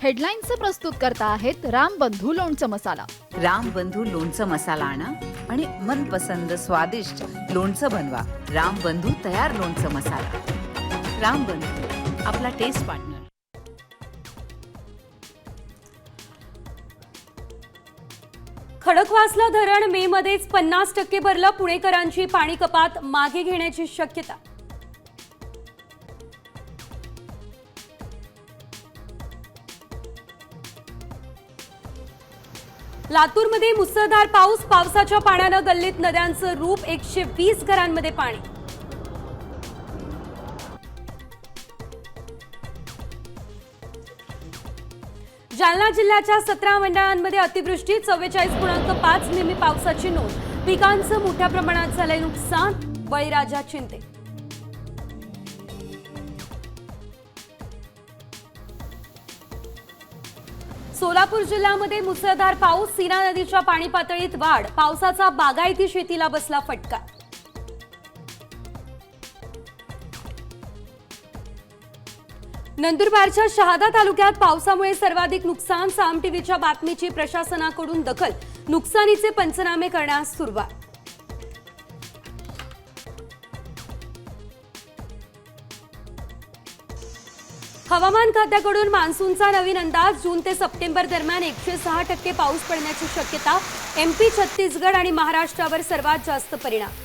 हेडलाईन्सचे प्रस्तुत करता आहेत रामबंधू लोणचं मसाला। रामबंधू लोणचं मसाला आणा आणि मनपसंद स्वादिष्ट लोणचं बनवा। रामबंधू तयार लोणचं मसाला। रामबंधू आपला टेस्ट पार्टनर। खडकवासला धरण मे मध्येच 50% भरलं। पुणेकरांची पाणी कपात मागे घेण्याची शक्यता। लातूरमध्ये मुसळधार पाऊस। पावसाच्या पाण्यानं गल्लीत नद्यांचं रूप। 120 घरांमध्ये पाणी। जालना जिल्ह्याच्या 17 मंडळांमध्ये अतिवृष्टी। 44.5 मिमी पावसाची नोंद। पिकांचं मोठ्या प्रमाणात झालंय नुकसान। बळीराजा चिंतेत। सोलापूर जिल्ह्यामध्ये मुसळधार पाऊस। सीना नदीच्या पाणी पातळीत वाढ। पावसाचा बागायती शेतीला बसला फटका। नंदुरबारच्या शहादा तालुक्यात पावसामुळे सर्वाधिक नुकसान। साम टीव्हीच्या बातमीची प्रशासनाकडून दखल। नुकसानीचे पंचनामे करण्यास सुरुवात। हवामान खात्याकडून मान्सूनचा नवीन अंदाज। जून ते सप्टेंबर दरम्यान 106% पाऊस पडण्याची शक्यता। MP, छत्तीसगड आणि महाराष्ट्रावर सर्वात जास्त परिणाम।